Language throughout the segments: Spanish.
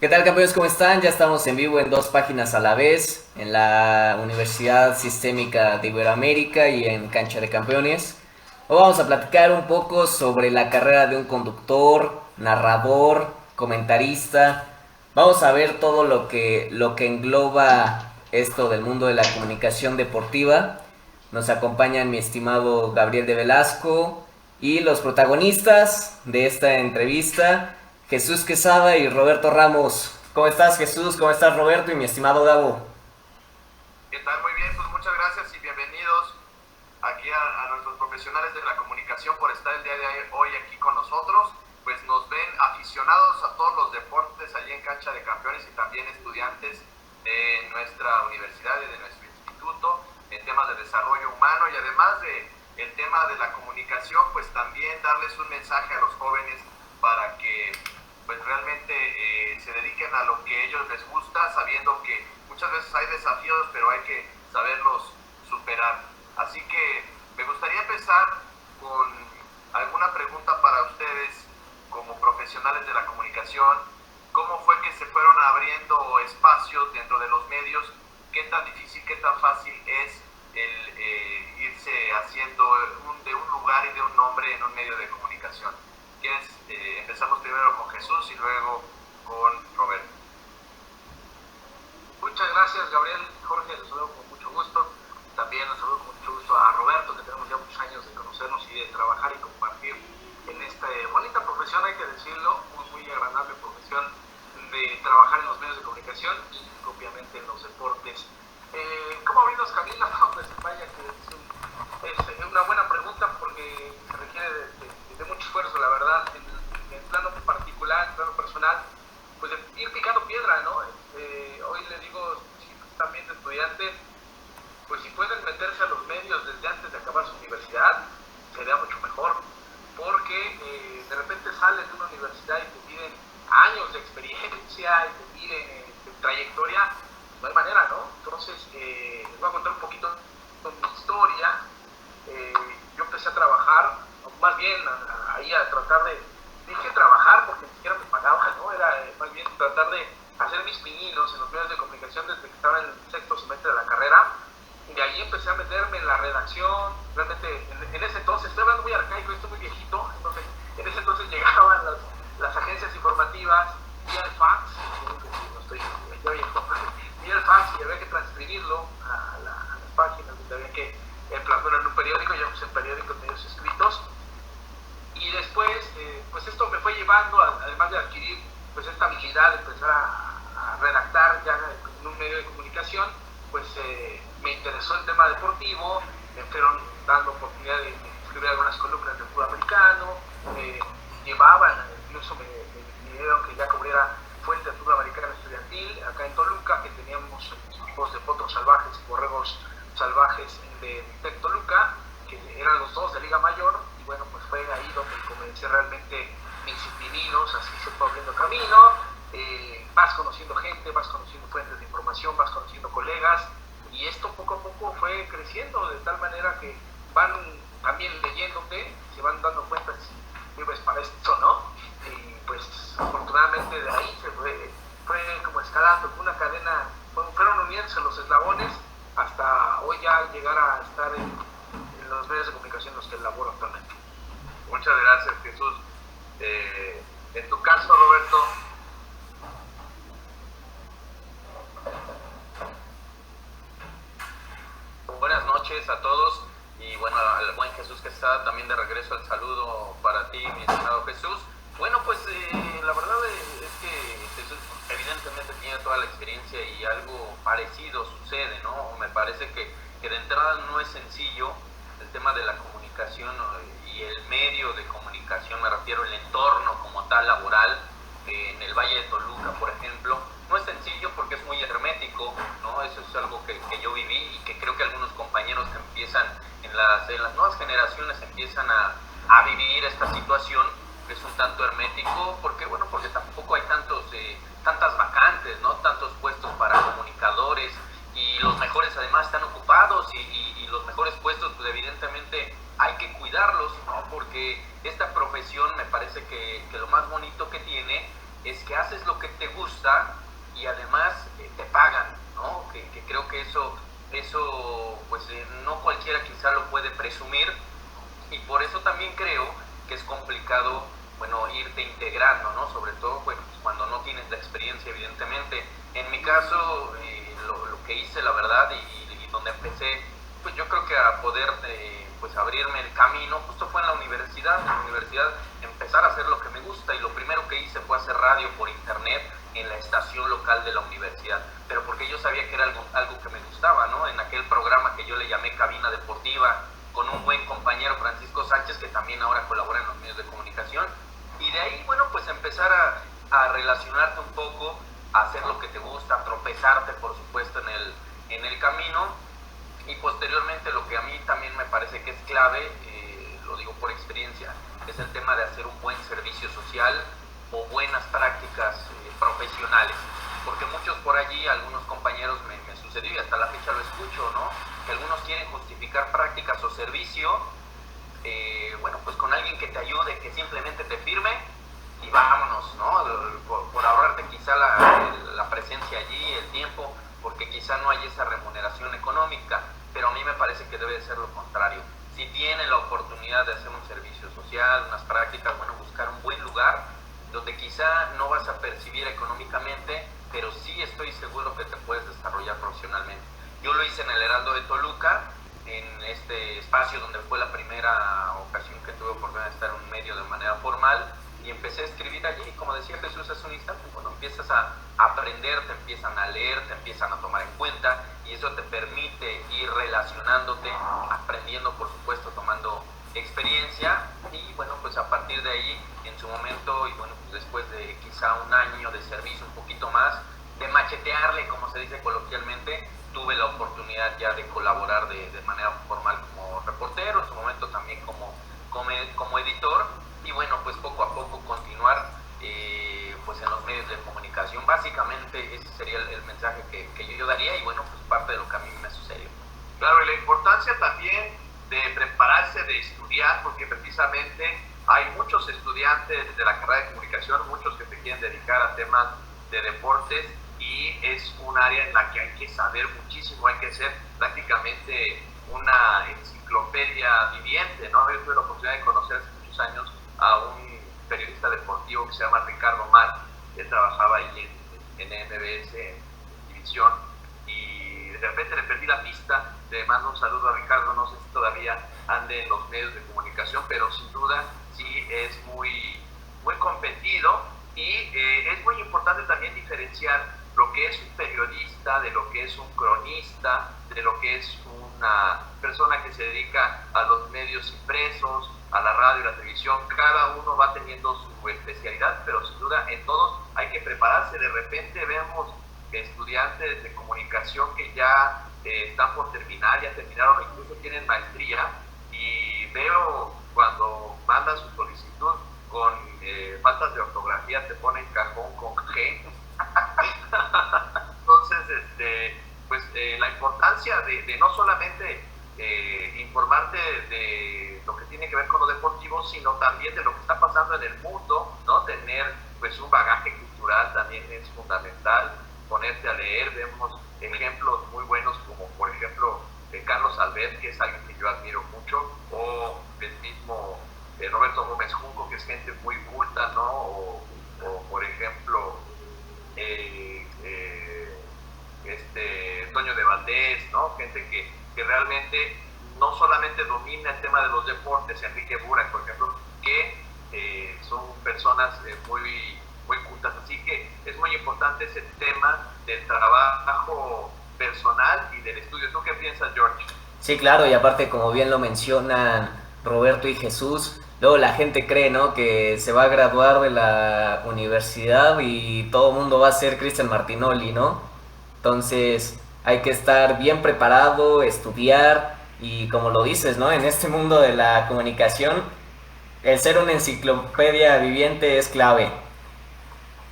¿Qué tal, campeones? ¿Cómo están? Ya estamos en vivo en dos páginas a la vez, en la Universidad Sistémica de Iberoamérica y en Cancha de Campeones. Hoy vamos a platicar un poco sobre la carrera de un conductor, narrador, comentarista. Vamos a ver todo lo que engloba esto del mundo de la comunicación deportiva. Nos acompañan mi estimado Gabriel de Velasco y los protagonistas de esta entrevista, Jesús Quesada y Roberto Ramos. ¿Cómo estás, Jesús? ¿Cómo estás, Roberto? Y mi estimado Gabo. ¿Qué tal? Muy bien, pues muchas gracias y bienvenidos aquí a nuestros profesionales de la comunicación por estar el día de hoy aquí con nosotros. Pues nos ven aficionados a todos los deportes allí en Cancha de Campeones y también estudiantes de nuestra universidad y de nuestro instituto en temas de desarrollo humano, y además de el tema de la comunicación, pues también darles un mensaje a los jóvenes para que pues realmente se dediquen a lo que a ellos les gusta, sabiendo que muchas veces hay desafíos, pero hay que saberlos superar. Así que me gustaría empezar con alguna pregunta para ustedes como profesionales de la comunicación. ¿Cómo fue que se fueron abriendo espacios dentro de los medios? ¿Qué tan difícil, qué tan fácil es el irse haciendo de un lugar y de un nombre en un medio de comunicación? ¿Quieres? Empezamos primero con Jesús y luego con Roberto. Muchas gracias, Gabriel. Jorge, les saludo con mucho gusto. También les saludo con mucho gusto a Roberto, que tenemos ya muchos años de conocernos y de trabajar y compartir en esta bonita profesión, hay que decirlo, muy agradable profesión de trabajar en los medios de comunicación y obviamente en los deportes. ¿Cómo abrirnos camino? Pues vaya que es una buena pregunta porque se requiere de mucho esfuerzo, la verdad, en el plano particular, en el plano personal, pues de ir picando piedra, ¿no? Hoy le digo, si están viendo estudiantes, pues si pueden meterse a los medios desde antes de acabar su universidad, sería mucho mejor, porque de repente sales de una universidad y te piden años de experiencia y te piden trayectoria, no hay manera, ¿no? Entonces, les voy a contar un poquito de mi historia. Yo empecé a trabajar, más bien ahí a tratar de, dije trabajar porque ni siquiera me pagaban, ¿no? Era más bien tratar de hacer mis pininos en los medios de comunicación desde que estaba en el sexto semestre de la carrera. Y de ahí empecé a meterme en la redacción. Realmente en ese entonces, estoy hablando muy arcaico, estoy muy viejito, entonces en ese entonces llegaban las agencias informativas vía el fax, no estoy ya viejo, vía el fax, y había que transcribirlo a las páginas, donde había que plasmarlo en un periódico, llevamos en periódicos medios escritos. Y después, pues esto me fue llevando, además de adquirir pues esta habilidad de empezar a redactar ya en un medio de comunicación, pues me interesó el tema deportivo, me fueron dando oportunidad de escribir algunas columnas de fútbol americano, llevaban, incluso me pidieron que ya cubriera fuente de fútbol americano estudiantil, acá en Toluca, que teníamos equipos de potros salvajes y borregos salvajes de Tec Toluca, que eran los dos de Liga Mayor, y bueno, pues fue ahí donde comencé realmente mis pininos, así se fue abriendo camino. Vas conociendo gente, vas conociendo fuentes de información, vas conociendo colegas, y esto poco a poco fue creciendo de tal manera que van también leyéndote, se van dando cuenta si vives para esto, ¿no? Y pues afortunadamente de ahí fue como escalando una cadena, fueron uniéndose los eslabones hasta hoy ya llegar a estar en los medios de comunicación en los que laboro actualmente. Muchas gracias, Jesús. En tu caso, Roberto. Buenas noches a todos, y bueno, al buen Jesús que está también de regreso, el saludo para ti, mi estimado Jesús. Bueno, pues la verdad es que Jesús evidentemente tiene toda la experiencia y algo parecido sucede, ¿no? Me parece que de entrada no es sencillo el tema de la comunicación y el medio de comunicación, me refiero al entorno como tal laboral, en el Valle de Toluca, por ejemplo. No es sencillo porque es muy hermético, ¿no? Eso es algo que yo viví y que creo que algunos compañeros que empiezan en las nuevas generaciones empiezan a vivir esta situación, que es un tanto hermético, porque bueno, porque tampoco hay tantas vacantes, ¿no? Tantos puestos para comunicadores, y los mejores además están ocupados, y los mejores puestos pues evidentemente hay que cuidarlos, ¿no? Porque esta profesión me parece que lo más bonito que tiene es que haces lo que te gusta y además te pagan, ¿no? Que creo que eso pues no cualquiera quizá lo puede presumir, y por eso también creo que es complicado, bueno, irte integrando, ¿no? Sobre todo, bueno, pues cuando no tienes la experiencia, evidentemente. En mi caso, lo que hice, la verdad, y donde empecé, pues yo creo que a poder pues abrirme el camino, justo fue en la universidad. En la universidad empezar a hacer lo que me gusta, y lo primero que hice fue hacer radio por internet en la estación local de la universidad, pero porque yo sabía que era algo que me gustaba, ¿no? En aquel programa que yo le llamé Cabina Deportiva, con un buen compañero, Francisco Sánchez, que también ahora colabora en los medios de comunicación, y de ahí, bueno, pues empezar a relacionarte un poco, a hacer lo que te gusta, a tropezarte, por supuesto, en el camino, y posteriormente lo que a mí también me parece que es clave, lo digo por experiencia, es el tema de hacer un buen servicio social o buenas prácticas profesionales, porque muchos por allí, algunos compañeros me sucedió, y hasta la fecha lo escucho, ¿no? Que algunos quieren justificar prácticas o servicio, bueno, pues con alguien que te ayude, que simplemente te firme y vámonos, ¿no? Por ahorrarte quizá la presencia allí, el tiempo, porque quizá no hay esa remuneración económica, pero a mí me parece que debe de ser lo contrario. Si tienen la oportunidad de hacer un servicio social, unas prácticas, bueno, buscar un buen lugar donde quizá no vas a percibir económicamente, pero sí estoy seguro que te puedes desarrollar profesionalmente. Yo lo hice en el Heraldo de Toluca, en este espacio donde fue la primera ocasión que tuve oportunidad de estar en un medio de manera formal, y empecé a escribir allí. Como decía Jesús hace un instante, bueno, empiezas a aprender, te empiezan a leer, te empiezan a tomar en cuenta, y eso te permite ir relacionándote, aprendiendo, por supuesto, tomando experiencia, y bueno, pues a partir de ahí, en su momento, y bueno, pues después de quizá un año de servicio, un poquito más, de machetearle, como se dice coloquialmente, tuve la oportunidad ya de colaborar de manera formal como reportero, en su momento también como editor, y bueno, pues poco a poco continuar pues en los medios de comunicación. Básicamente ese sería el mensaje que yo daría, y bueno, pues parte de lo que a mí me sucedió. Claro, y la importancia también de prepararse, de estudiar, porque precisamente hay muchos estudiantes de la carrera de comunicación, muchos que se quieren dedicar a temas de deportes, y es un área en la que hay que saber muchísimo, hay que ser prácticamente una enciclopedia viviente, ¿no? Yo tuve la oportunidad de conocer hace muchos años a un periodista deportivo que se llama Ricardo Mar. Él trabajaba ahí en MBS, en División, y de repente le perdí la pista. Le mando un saludo a Ricardo, no sé si todavía ande en los medios de comunicación, pero sin duda sí es muy competido, y es muy importante también diferenciar lo que es un periodista de lo que es un cronista, de lo que es una persona que se dedica a los medios impresos, a la radio y la televisión. Cada uno va teniendo su especialidad, pero sin duda en todos hay que prepararse. De repente vemos estudiantes de comunicación que ya están por terminar, ya terminaron, incluso tienen maestría, y veo cuando mandan su solicitud con faltas de ortografía, te ponen cajón con G. Entonces, pues la importancia de no solamente informarte de lo que tiene que ver con lo deportivo, sino también de lo que está pasando en el mundo, ¿no? Tener pues un bagaje cultural también es fundamental, ponerte a leer. Vemos ejemplos muy buenos como por ejemplo Carlos Albert, que es alguien que yo admiro mucho, o el mismo Roberto Gómez Junco, que es gente muy culta, ¿no? O por ejemplo Toño de Valdés, ¿no? Gente que realmente no solamente domina el tema de los deportes, Enrique Burak, por ejemplo, que son personas muy cultas. Así que es muy importante ese tema del trabajo personal y del estudio. ¿Tú qué piensas, George? Sí, claro, y aparte, como bien lo mencionan Roberto y Jesús, luego la gente cree, ¿no?, que se va a graduar de la universidad y todo el mundo va a ser Cristian Martinoli, ¿no? Entonces hay que estar bien preparado, estudiar, y como lo dices, ¿no?, en este mundo de la comunicación, el ser una enciclopedia viviente es clave.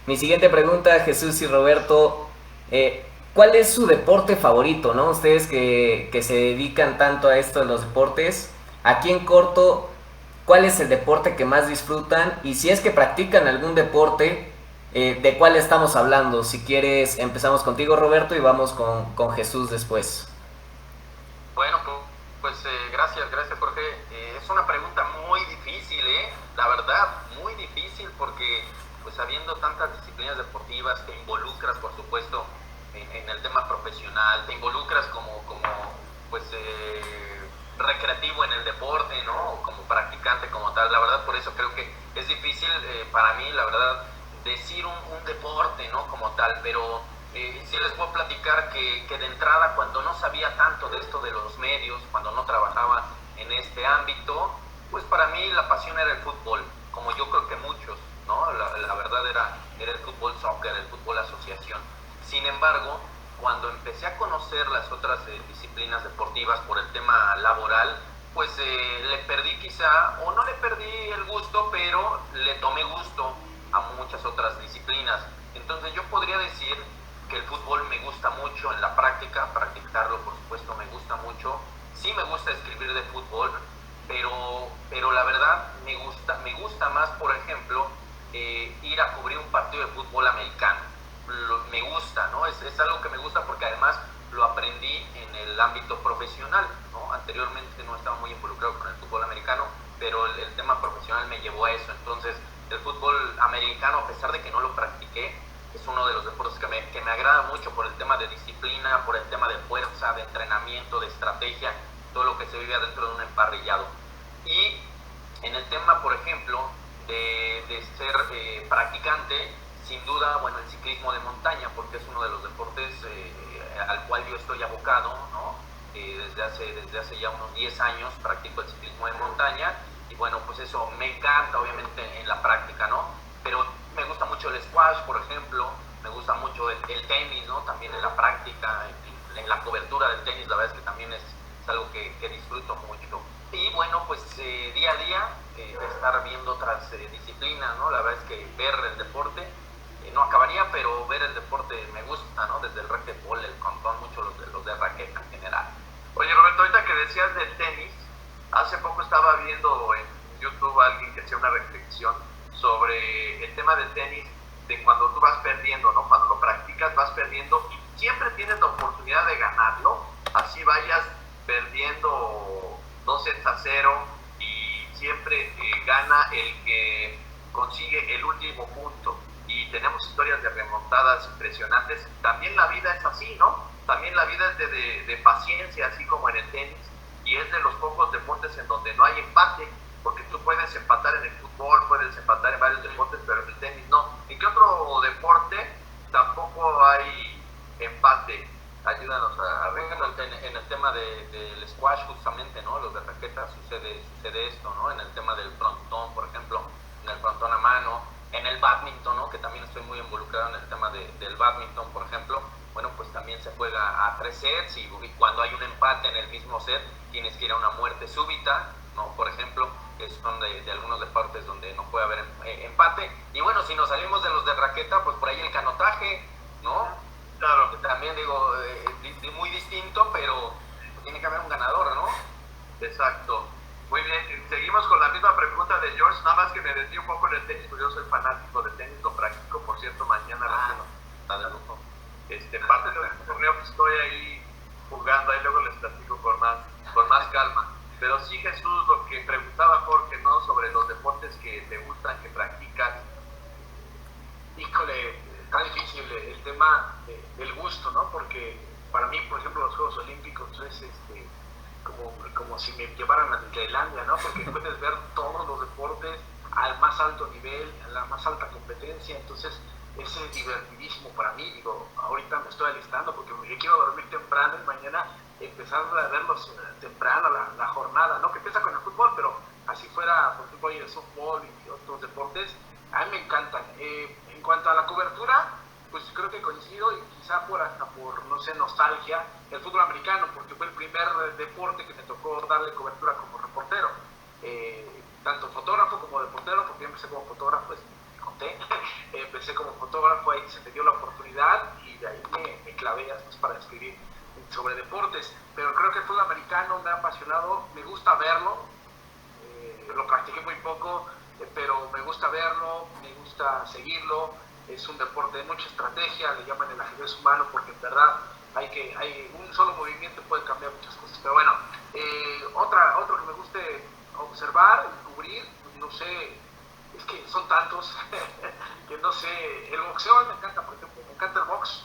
Mi siguiente pregunta, Jesús y Roberto, ¿cuál es su deporte favorito, no? Ustedes que se dedican tanto a esto de los deportes, aquí en corto, ¿cuál es el deporte que más disfrutan? Y si es que practican algún deporte, ¿De cuál estamos hablando? Si quieres, empezamos contigo, Roberto, y vamos con Jesús después. Bueno, pues gracias Jorge. Es una pregunta muy difícil, la verdad, muy difícil, porque pues habiendo tantas disciplinas deportivas, te involucras, por supuesto, en el tema profesional, te involucras como pues recreativo en el deporte, ¿no? O como practicante como tal. La verdad, por eso creo que es difícil para mí, la verdad, decir un deporte, ¿no? Como tal, pero sí les puedo platicar que de entrada, cuando no sabía tanto de esto de los medios, cuando no trabajaba en este ámbito, pues para mí la pasión era el fútbol, como yo creo que muchos, ¿no? La verdad era el fútbol soccer, el fútbol asociación. Sin embargo, cuando empecé a conocer las otras disciplinas deportivas por el tema laboral, pues le perdí quizá, o no le perdí el gusto, pero le tomé gusto a muchas otras disciplinas. Entonces yo podría decir que el fútbol me gusta mucho en la práctica, practicarlo por supuesto me gusta mucho. Sí me gusta escribir de fútbol, pero la verdad me gusta más, por ejemplo, ir a cubrir un partido de fútbol americano. Me gusta, ¿no? Es algo que me gusta porque además lo aprendí en el ámbito profesional, ¿no? Anteriormente no estaba muy involucrado con el fútbol americano, pero el tema profesional me llevó a eso. Entonces, el fútbol americano, a pesar de que no lo practiqué, es uno de los deportes que me agrada mucho por el tema de disciplina, por el tema de fuerza, de entrenamiento, de estrategia, todo lo que se vive dentro de un emparrillado. Y en el tema, por ejemplo, de ser practicante, sin duda, bueno, el ciclismo de montaña, porque es uno de los deportes al cual yo estoy abocado, ¿no? Desde hace ya unos 10 años practico el ciclismo de montaña, y bueno, pues eso me encanta obviamente en la práctica, ¿no? Pero me gusta mucho el squash, por ejemplo, me gusta mucho el tenis, ¿no? También en la práctica, en la cobertura del tenis, la verdad es que también es algo que disfruto mucho. Y bueno, pues día a día, estar viendo otras disciplinas, ¿no? La verdad es que ver el deporte, no acabaría, pero ver el deporte me gusta, ¿no? Desde el racquetball, el frontón, mucho los de raqueta en general. Oye, Roberto, ahorita que decías del tenis, hace poco estaba viendo en YouTube a alguien que hacía una reflexión sobre el tema del tenis, de cuando tú vas perdiendo, ¿no? Cuando lo practicas vas perdiendo y siempre tienes la oportunidad de ganarlo, así vayas perdiendo 2-0 y siempre gana el que consigue el último punto. Y tenemos historias de remontadas impresionantes. También la vida es así, ¿no? También la vida es de paciencia, así como en el tenis, y es de los pocos deportes en donde no hay empate, porque tú puedes empatar en el fútbol, puedes empatar en varios deportes, pero en el tenis no. ¿En qué otro deporte tampoco hay empate? Ayúdanos a ver. En el tema del squash, justamente, ¿no? Los de raqueta sucede esto, ¿no? En el tema del frontón, por ejemplo, en el frontón a mano, en el bádminton, ¿no? Que también estoy muy involucrado en el tema del bádminton, por ejemplo. Bueno, pues también se juega a 3 sets, y cuando hay un empate en el mismo set, tienes que ir a una muerte súbita, ¿no? Por ejemplo, son de algunos deportes donde no puede haber empate. Y bueno, si nos salimos de los de raqueta, pues por ahí el canotaje, ¿no? Claro, que también digo, muy distinto, pero tiene que haber un ganador, ¿no? Exacto. Muy bien, seguimos con la misma pregunta de George, nada más que me desvío un poco en el tenis, porque yo soy fanático del tenis, lo practico, por cierto, mañana está de lujo. Parte del torneo que estoy ahí jugando, ahí luego les platico con más calma. Pero sí, Jesús, lo que preguntaba Jorge, ¿no? Sobre los deportes que te gustan, que practicas. Híjole, está difícil el tema del gusto, ¿no? Porque para mí, por ejemplo, los Juegos Olímpicos es como si me llevaran a Tailandia, ¿no? Porque puedes ver todos los deportes al más alto nivel, a la más alta competencia. Entonces es divertidísimo para mí. Digo, ahorita me estoy alistando porque yo quiero dormir temprano y mañana empezar a verlos temprano, la jornada, ¿no? Que empieza con el fútbol, pero así fuera, por ejemplo, el softball y otros deportes, a mí me encantan. En cuanto a la cobertura, pues creo que coincido, y quizá hasta por, no sé, nostalgia, el fútbol americano, porque fue el primer deporte que me tocó darle cobertura como reportero. Tanto fotógrafo como deportero, porque yo empecé como fotógrafo, pues me conté, empecé como fotógrafo, ahí se me dio la oportunidad y de ahí me clavé pues, para escribir sobre deportes. Pero creo que el fútbol americano me ha apasionado, me gusta verlo, lo practiqué muy poco, pero me gusta verlo, me gusta seguirlo. es un deporte de mucha estrategia, le llaman el ajedrez humano, porque en verdad hay un solo movimiento puede cambiar muchas cosas. Pero bueno, otro que me guste observar, cubrir, no sé, es que son tantos que no sé. El boxeo me encanta, por ejemplo, me encanta el box,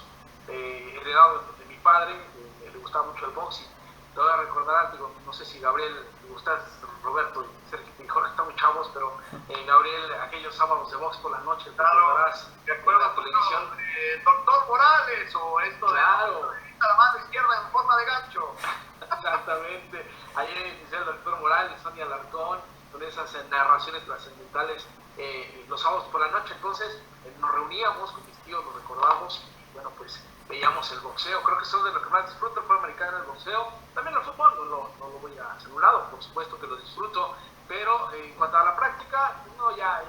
heredado de mi padre, le gustaba mucho el box. Y te voy a recordar, digo, no sé si Gabriel le gusta, Roberto y Sergio y Jorge están muy chavos, pero Gabriel, aquellos sábados de box por la noche, te recordarás, ¿te acuerdas la televisión? Doctor Morales o esto Claro. de la mano izquierda en forma de gancho? Exactamente. Ayer inició el doctor Morales, Sonia Alarcón, con esas narraciones trascendentales los sábados por la noche. Entonces nos reuníamos con mis tíos, nos recordábamos y bueno, pues veíamos el boxeo. Creo que eso es de lo que más disfruto, el fútbol americano, el boxeo. También el fútbol, no lo voy a hacer a un lado, por supuesto que lo disfruto, pero en cuanto a la práctica, no, ya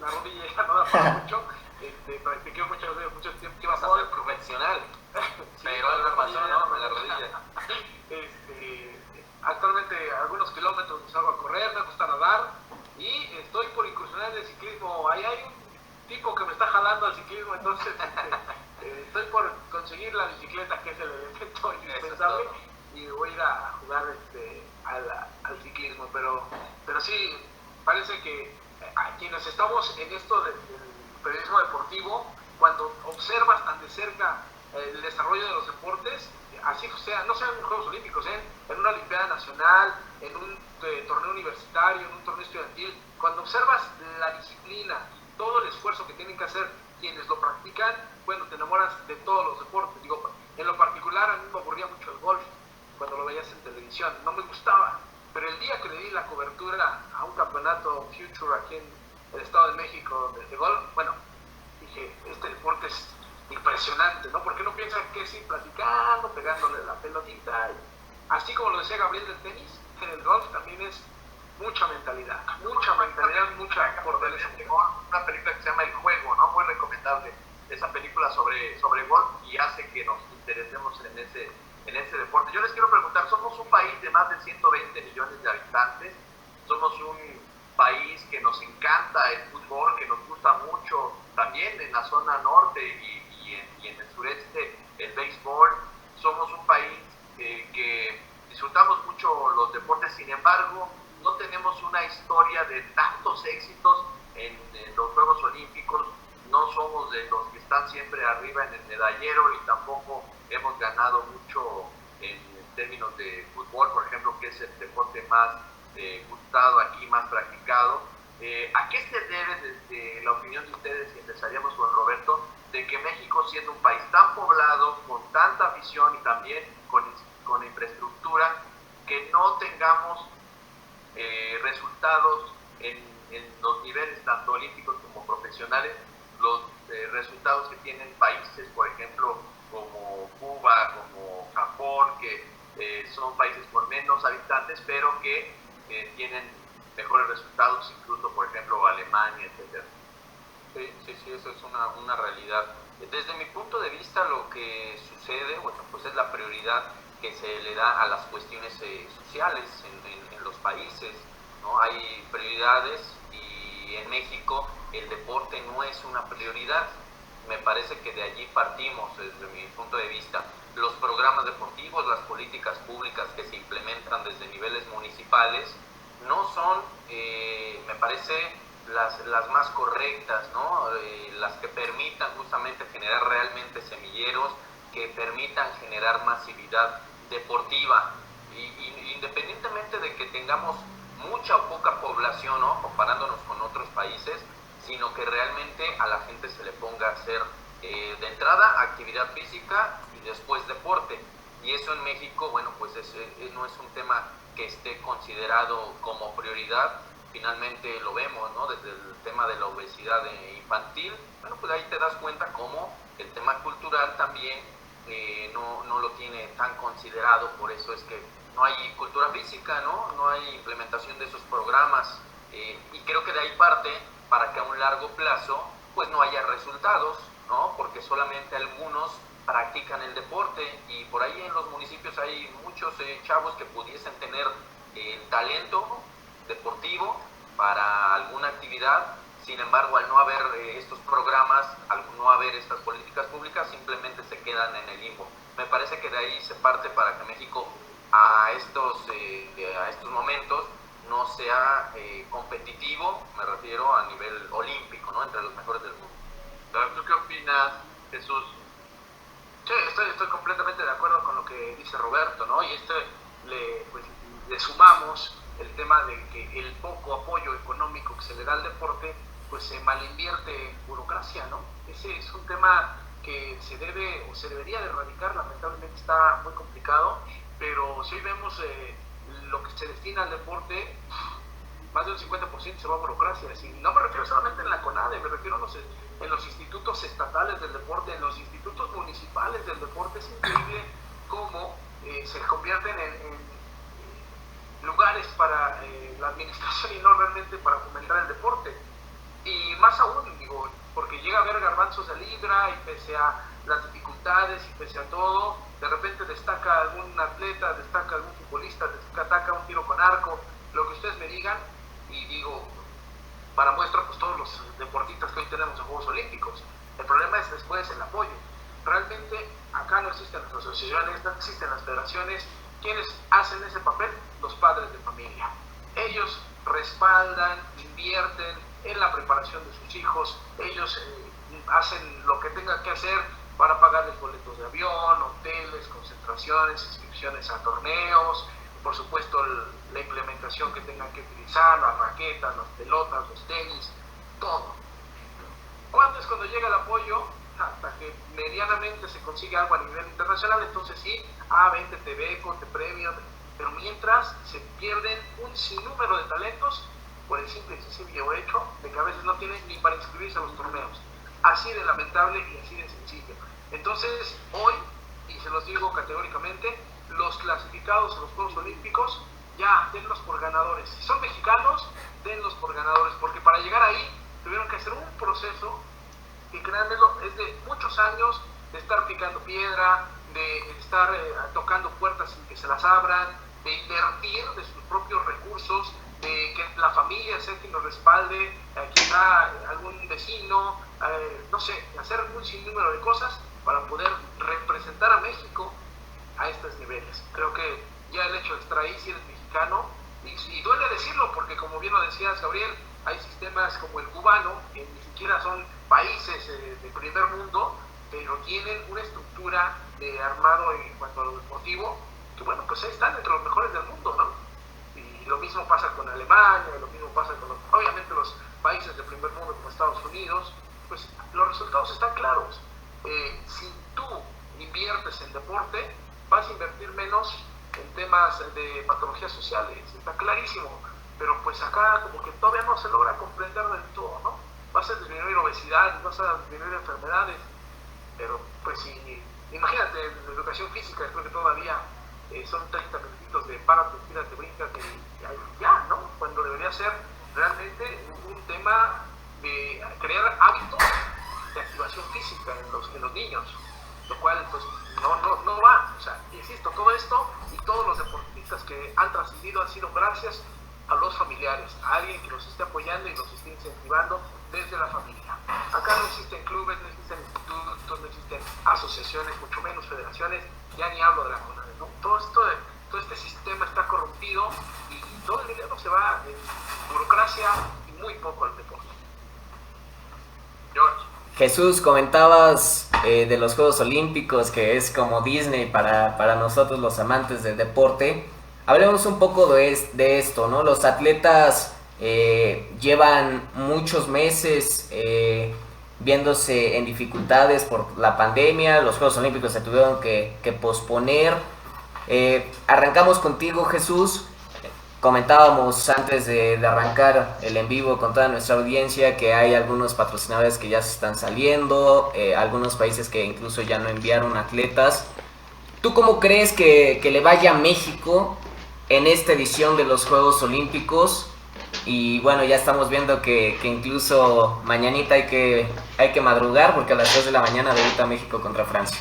la rodilla ya no da para mucho. Practiqué mucho tiempo. ¿Qué vas a hacer profesional? Sí, pero algo pasó, ¿no? En la rodilla. Actualmente algunos kilómetros me salgo a correr, me gusta nadar y estoy por incursionar en el ciclismo. Ahí hay un tipo que me está jalando al ciclismo, entonces estoy por conseguir la bicicleta, que es el elemento indispensable, y voy a ir a jugar al ciclismo. Pero sí, parece que a quienes estamos en esto del periodismo deportivo, cuando observas tan de cerca el desarrollo de los deportes, así sea, no sean Juegos Olímpicos, en una Olimpiada Nacional, en un torneo universitario, en un torneo estudiantil, cuando observas la disciplina, todo el esfuerzo que tienen que hacer quienes lo practican, bueno, te enamoras de todos los deportes. Digo, en lo particular a mí me aburría mucho el golf cuando lo veías en televisión, no me gustaba, pero el día que le di la cobertura a un campeonato Future aquí en el Estado de México de golf, bueno, dije, este deporte es impresionante, ¿no? Porque no piensan que es ir platicando, pegándole la pelotita. Así como lo decía Gabriel del tenis, en el golf también es mucha mentalidad, mucha fortaleza. Una película que se llama El Juego, ¿no? Muy recomendable. Esa película sobre golf y hace que nos interesemos en ese deporte. Yo les quiero preguntar, somos un país de más de 120 millones de habitantes, somos un país que nos encanta el fútbol, que nos gusta mucho también en la zona norte y en el sureste el béisbol. Somos un país que disfrutamos mucho los deportes, sin embargo no tenemos una historia de tantos éxitos en los Juegos Olímpicos, no somos de los que están siempre arriba en el medallero y tampoco hemos ganado mucho en términos de fútbol, por ejemplo, que es el deporte más gustado aquí, más practicado. ¿A qué se debe, desde la opinión de ustedes, y empezaríamos con Roberto, de que México, siendo un país tan poblado, con tanta afición y también con infraestructura, que no tengamos resultados en los niveles tanto olímpicos como profesionales, los resultados que tienen países, por ejemplo, como Cuba, como Japón, que son países con menos habitantes, pero que tienen mejores resultados, incluso, por ejemplo, Alemania, etcétera? Sí, eso es una realidad. Desde mi punto de vista, lo que sucede, bueno, pues es la prioridad que se le da a las cuestiones sociales en los países, ¿no? Hay prioridades y en México el deporte no es una prioridad. Me parece que de allí partimos, desde mi punto de vista. Los programas deportivos, las políticas públicas que se implementan desde niveles municipales no son, me parece, las más correctas, ¿no? Las que permitan justamente generar realmente semilleros, que permitan generar masividad deportiva. Y independientemente de que tengamos mucha o poca población, ¿no? Comparándonos con otros países, sino que realmente a la gente se le ponga a hacer de entrada actividad física y después deporte. Y eso en México, bueno, pues no es un tema que esté considerado como prioridad. Finalmente lo vemos, ¿no? Desde el tema de la obesidad infantil, bueno, pues ahí te das cuenta cómo el tema cultural también no lo tiene tan considerado. Por eso es que no hay cultura física, no hay implementación de esos programas, y creo que de ahí parte para que a un largo plazo pues no haya resultados, ¿no? Porque solamente algunos practican el deporte y por ahí en los municipios hay muchos chavos que pudiesen tener el talento deportivo para alguna actividad, Sin embargo, al no haber estos programas, al no haber estas políticas públicas, simplemente se quedan en el limbo. Me parece que de ahí se parte para que México a estos momentos no sea competitivo, me refiero a nivel olímpico, ¿no? Entre los mejores del mundo. ¿Tú qué opinas, Jesús? Sí, estoy completamente de acuerdo con lo que dice Roberto, ¿no? Y le sumamos el tema de que el poco apoyo económico que se le da al deporte, pues se malinvierte en burocracia, ¿no? Ese es un tema que se debe o se debería de erradicar. Lamentablemente está muy complicado, pero si hoy vemos lo que se destina al deporte, más del 50% se va a burocracia. Y no me refiero solamente en la CONADE, me refiero en los institutos estatales del deporte, en los institutos municipales del deporte. Es increíble cómo se convierten en lugares para la administración y no realmente para fomentar el deporte. Y más aún, digo, porque llega a haber garbanzos de libra y pese a las dificultades y pese a todo, de repente destaca algún atleta, destaca algún futbolista, destaca un tiro con arco, lo que ustedes me digan, y digo, para muestra, pues todos los deportistas que hoy tenemos en Juegos Olímpicos. El problema es después el apoyo. Realmente acá no existen las asociaciones, no existen las federaciones. ¿Quiénes hacen ese papel? Los padres de familia. Ellos respaldan, invierten en la preparación de sus hijos, ellos hacen lo que tengan que hacer para pagarles boletos de avión, hoteles, concentraciones, inscripciones a torneos, por supuesto la implementación que tengan que utilizar, las raquetas, las pelotas, los tenis, todo. ¿Cuándo es cuando llega el apoyo? Hasta que medianamente se consigue algo a nivel internacional, entonces sí, vente, te beco, te premio, pero mientras se pierden un sinnúmero de talentos por el simple y sencillo hecho de que a veces no tienen ni para inscribirse a los torneos. Así de lamentable y así de sencillo. Entonces, hoy, y se los digo categóricamente, los clasificados a los Juegos Olímpicos, ya, denlos por ganadores. Si son mexicanos, denlos por ganadores, porque para llegar ahí tuvieron que hacer un proceso que, créanmelo, es de muchos años, de estar picando piedra, de estar tocando puertas sin que se las abran, de invertir de sus propios recursos, de que la familia sea quien nos respalde, quizá algún vecino, no sé, hacer un sinnúmero de cosas para poder representar a México a estos niveles. Creo que ya el hecho de estar ahí, si eres mexicano, y duele decirlo porque, como bien lo decías, Gabriel, hay sistemas como el cubano, que ni siquiera son países de primer mundo, pero tienen una estructura de armado en cuanto a lo deportivo, que bueno, pues ahí están entre los mejores del mundo, ¿no? Y lo mismo pasa con Alemania, lo mismo pasa con obviamente los países de primer mundo como Estados Unidos. Pues los resultados están claros. Si tú inviertes en deporte, vas a invertir menos en temas de patologías sociales, está clarísimo, pero pues acá como que todavía no se logra comprender del todo, ¿no? Vas a disminuir obesidad, vas a disminuir enfermedades, pero pues si, imagínate, en la educación física creo que todavía son 30 minutitos de párate, tírate, bríncate y ya, ¿no? Cuando debería ser realmente un tema de crear hábitos de activación física en los niños, lo cual pues no va. O sea, insisto, todo esto y todos los deportistas que han trascendido han sido gracias a los familiares, a alguien que los esté apoyando y los esté incentivando desde la familia. Acá no existen clubes, no existen institutos, no existen asociaciones, mucho menos federaciones, ya ni hablo de la CONADE, ¿no? Todo este sistema está corrompido y todo el dinero se va en burocracia y muy poco al deporte. George. Jesús, comentabas de los Juegos Olímpicos, que es como Disney para nosotros los amantes del deporte. Hablemos un poco de esto, ¿no? Los atletas llevan muchos meses viéndose en dificultades por la pandemia. Los Juegos Olímpicos se tuvieron que posponer. Arrancamos contigo, Jesús. Comentábamos antes de arrancar el en vivo con toda nuestra audiencia que hay algunos patrocinadores que ya se están saliendo, algunos países que incluso ya no enviaron atletas. ¿Tú cómo crees que le vaya a México en esta edición de los Juegos Olímpicos? Y bueno, ya estamos viendo que incluso mañanita hay que madrugar porque a las 2 de la mañana debuta México contra Francia.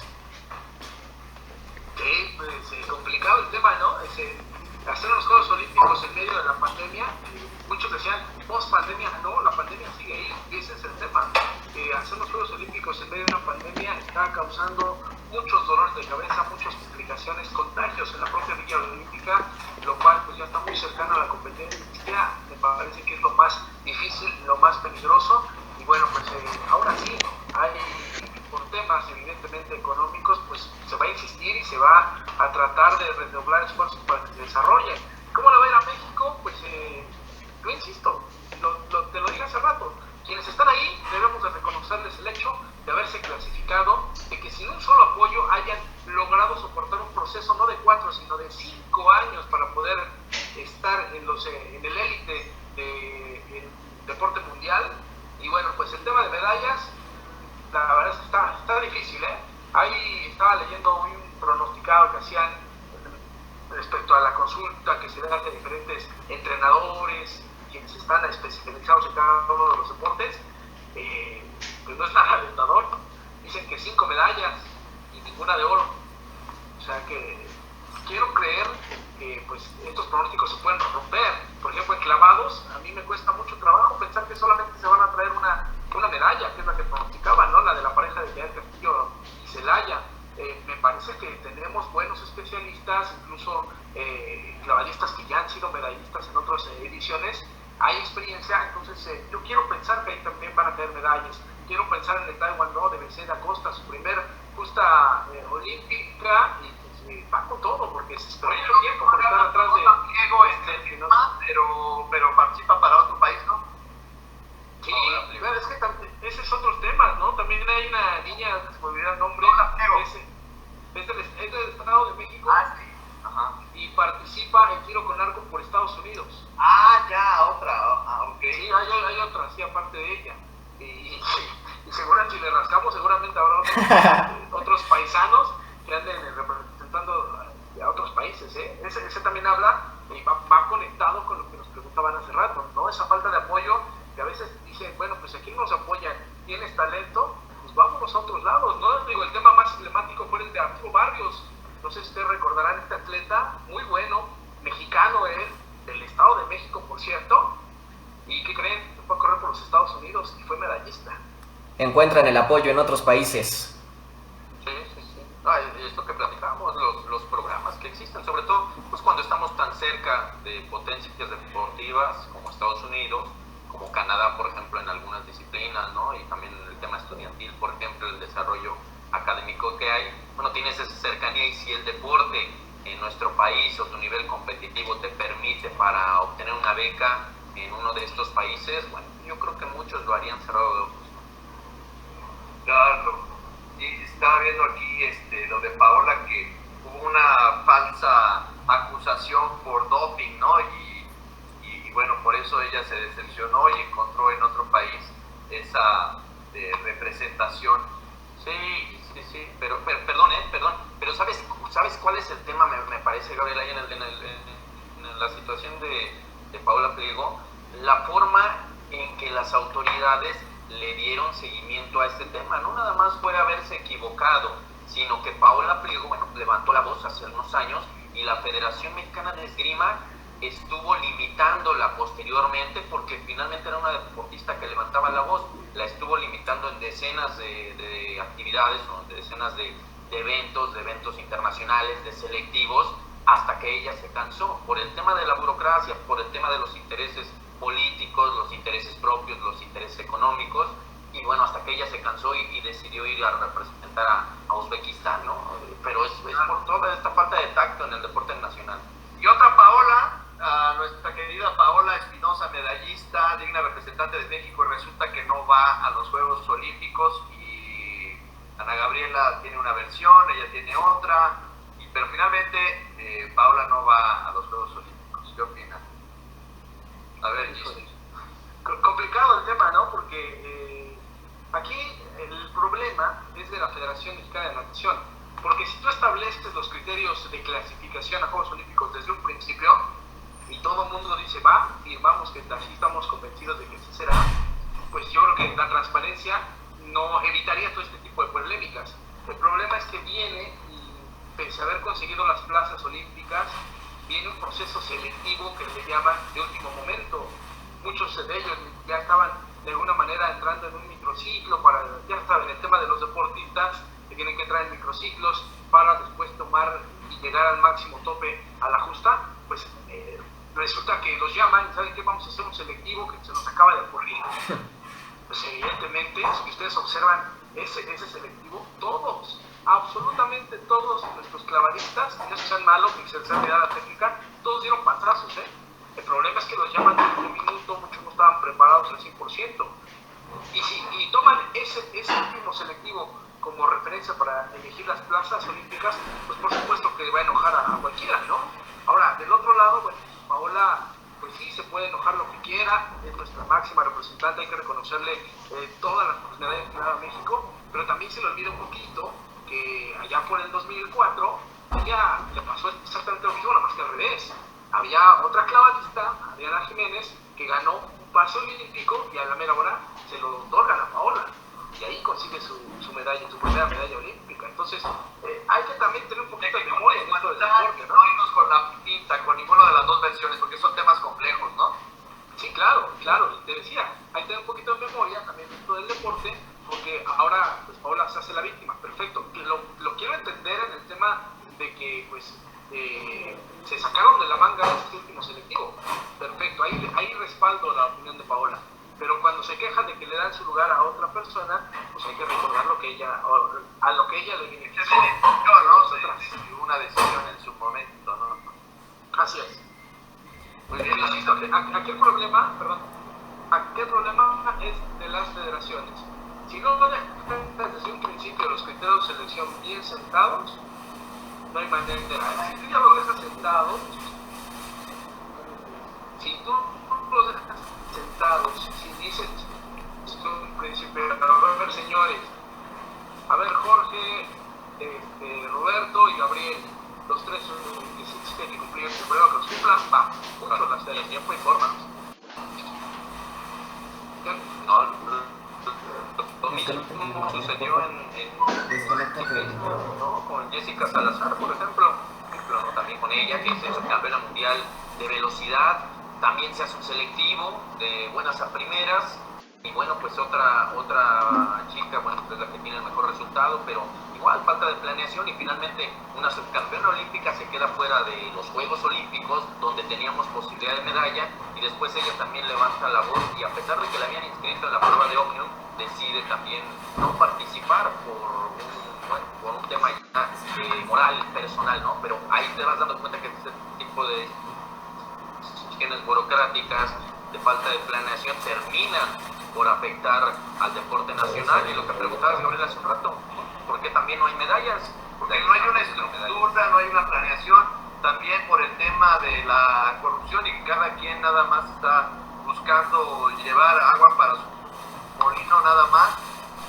Sí, pues complicado el tema, ¿no? Hacer los Juegos Olímpicos en medio de la pandemia, muchos decían post pandemia, no, la pandemia sigue ahí, y ese es el tema. Hacer los Juegos Olímpicos en medio de una pandemia está causando muchos dolores de cabeza, muchas complicaciones, contagios en la propia Villa Olímpica, lo cual pues ya está muy cercano a la competencia. Me parece que es lo más difícil, lo más peligroso, y bueno, pues ahora sí, por temas evidentemente económicos, pues se va a insistir y se va a tratar de redoblar esfuerzos para que se desarrolle. ¿Cómo le va a ir a México? Pues yo insisto, te lo dije hace rato, quienes están ahí debemos de reconocerles el hecho de haberse clasificado, de que sin un solo apoyo hayan logrado soportar un proceso no de 4, sino de 5 años para poder estar en el élite del deporte mundial. Y bueno, pues el tema de medallas, la verdad es que está difícil, ¿eh? Ahí estaba leyendo un pronosticado que hacían respecto a la consulta que se da de diferentes entrenadores, quienes están especializados en cada uno de los deportes, pues no es nada alentador. Dicen que 5 medallas y ninguna de oro. O sea que quiero creer que pues estos pronósticos se pueden romper. Por ejemplo, en clavados, a mí me cuesta mucho trabajo pensar que solamente se van a traer una medalla, que es la que pronosticaban, ¿no? La de la pareja de Yael Castillo y Celaya. Me parece que tenemos buenos especialistas, incluso clavadistas que ya han sido medallistas en otras ediciones. Hay experiencia, entonces yo quiero pensar que ahí también van a caer medallas. Quiero pensar en el taekwondo de Becerra Acosta, su primer justa olímpica, y pues, va con todo, porque se esperó mucho tiempo por estar atrás de Diego, pero participa para otro país, ¿no? Sí, claro, es que ese es otro tema, ¿no? También hay una niña, se me olvidó el nombre, es del Estado de México. Sí. Ajá. Y participa en tiro con arco por Estados Unidos. Ya, otra, ok. Sí, hay otra, sí, aparte de ella. Y seguramente si le rascamos, seguramente habrá otros paisanos que anden representando a otros países, ¿eh? Ese también habla y va conectado con lo que nos preguntaban hace rato, ¿no? Esa falta de apoyo, que a veces dicen, bueno, pues aquí nos apoyan, tienes talento, pues vámonos a otros lados, ¿no? Digo, el tema más emblemático fue el de Arturo Barrios. No sé si ustedes recordarán este atleta, muy bueno, mexicano del Estado de México, por cierto, y ¿qué creen? Fue a correr por los Estados Unidos y fue medallista. Encuentran el apoyo en otros países. Sí. No, es lo que platicamos, los programas que existen, sobre todo pues cuando estamos tan cerca de potencias deportivas como Estados Unidos, como Canadá, por ejemplo, en algunas disciplinas, ¿no? Y también en el tema estudiantil, por ejemplo, el desarrollo académico que hay. Bueno, tienes esa cercanía, y si el deporte en nuestro país o tu nivel competitivo te permite para obtener una beca en uno de estos países, bueno, yo creo que muchos lo harían cerrado de ojos. Claro. Y estaba viendo aquí lo de Paola, que hubo una falsa acusación por doping, ¿no? Y bueno, por eso ella se decepcionó y encontró en otro país esa representación. Sí, pero perdón, pero ¿sabes cuál es el tema? Me parece, Gabriel, ahí en la situación de Paola Pliego, la forma en que las autoridades le dieron seguimiento a este tema. No nada más fue haberse equivocado, sino que Paola Pliego, bueno, levantó la voz hace unos años y la Federación Mexicana de Esgrima estuvo limitándola posteriormente, porque finalmente era una deportista que levantaba la voz, la estuvo limitando en decenas de actividades, o de decenas de eventos internacionales, de selectivos, hasta que ella se cansó por el tema de la burocracia, por el tema de los intereses políticos, los intereses propios, los intereses económicos, y bueno, hasta que ella se cansó y decidió ir a representar a Uzbekistán, ¿no? Pero es por toda esta falta de tacto en el deporte nacional. Y otra Paola, nuestra querida Paola Espinosa, medallista, digna representante de México, y resulta que no va a los Juegos Olímpicos, y Ana Gabriela tiene una versión, ella tiene otra, pero finalmente Paola no va a los Juegos Olímpicos. ¿Qué opinan? A ver, Giselle. Complicado el tema, ¿no? Porque aquí el problema es de la Federación Mexicana de Natación, porque si tú estableces los criterios de clasificación a Juegos Olímpicos desde un principio, y todo el mundo dice, va, y vamos, que así estamos convencidos de que así será, pues yo creo que la transparencia no evitaría todo este tipo de polémicas. El problema es que viene, y pese a haber conseguido las plazas olímpicas, viene un proceso selectivo que le llaman de último momento. muchos de ellos ya estaban de alguna manera entrando en un microciclo para, ya saben, el tema de los deportistas que tienen que entrar en microciclos para después tomar y llegar al máximo tope a la justa, pues resulta que los llaman, ¿saben qué? Vamos a hacer un selectivo que se nos acaba de ocurrir. Pues evidentemente, si ustedes observan ese selectivo, todos, absolutamente todos nuestros clavadistas, no sean malos ni se les ha mirado la técnica, todos dieron patazos, ¿eh? El problema es que los llaman en un minuto, muchos no estaban preparados al 100%. Y toman ese último selectivo como referencia para elegir las plazas olímpicas, pues por supuesto que va a enojar a cualquiera, ¿no? Ahora, del otro lado, bueno, Paola, pues sí, se puede enojar lo que quiera, es nuestra máxima representante, hay que reconocerle todas las medallas que da a México, pero también se le olvida un poquito que allá por el 2004, ella le pasó exactamente lo mismo, nada más que al revés. Había otra clavadista, Adriana Jiménez, que ganó un pase olímpico y a la mera hora se lo otorgan a Paola. Y ahí consigue su medalla, su primera medalla olímpica. Entonces, hay que también tener un poquito de memoria en esto del deporte, ¿no? No irnos con la pinta, con ninguna de las dos versiones, porque son temas complejos, ¿no? Sí, claro, y te decía, hay que tener un poquito de memoria también dentro del deporte, porque ahora, pues Paola se hace la víctima, perfecto. Y lo quiero entender en el tema de que, pues, se sacaron de la manga este último selectivo. Perfecto, ahí respaldo la opinión de Paola. Pero cuando se queja de que le dan su lugar a otra persona, pues hay que recordar a lo que ella le beneficia. ¿No? Una decisión en su momento, ¿no? Así es. Muy bien, aquí el problema es de las federaciones. Si no dejan desde un principio los criterios de selección bien sentados, no hay manera. Si tú ya lo dejas sentados, si tú lo dejas sentados, si dices un principio, a ver señores, a ver Jorge, Roberto y Gabriel, los tres que tienen que cumplir, primero que los cumplan, va, mucho las de tiempo y forma. Lo mismo sucedió ¿no? Con Jessica Salazar, por ejemplo, ¿no? También con ella, que es campeona mundial de velocidad, también se hace un selectivo de buenas a primeras, y bueno, pues otra chica, bueno, pues es la que tiene el mejor resultado, pero igual falta de planeación, y finalmente una subcampeona olímpica se queda fuera de los Juegos Olímpicos, donde teníamos posibilidad de medalla, y después ella también levanta la voz, y a pesar de que la habían inscrito en la prueba de Omnium, decide también no participar por un tema moral, personal, ¿no? Pero ahí te vas dando cuenta que este tipo de decisiones burocráticas, de falta de planeación, terminan por afectar al deporte nacional. Y lo que preguntabas, Gabriel, hace un rato, ¿por qué también no hay medallas? Porque no hay una estructura, no hay una planeación, también por el tema de la corrupción y que cada quien nada más está buscando llevar agua para su molino nada más,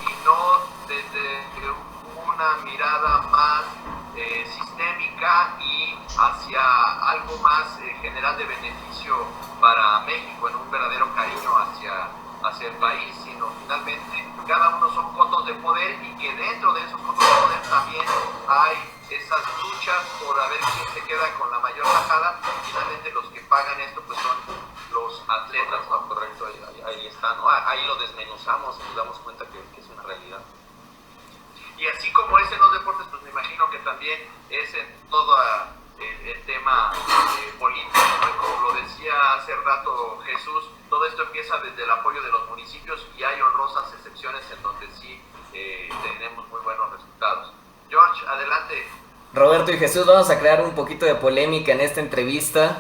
y no desde una mirada más sistémica y hacia algo más general de beneficio para México, en un verdadero cariño hacia el país, sino finalmente cada uno son cotos de poder, y que dentro de esos cotos de poder también hay esas luchas por a ver quién se queda con la mayor tajada, y finalmente los que pagan esto pues son los atletas, ¿no? Correcto, ahí está, ¿no? Ahí lo desmenuzamos y nos damos cuenta que es una realidad. Y así como es en los deportes, pues me imagino que también es en todo el tema político, ¿no? Como lo decía hace rato Jesús, todo esto empieza desde el apoyo de los municipios, y hay honrosas excepciones en donde sí tenemos muy buenos resultados. George, adelante. Roberto y Jesús, vamos a crear un poquito de polémica en esta entrevista.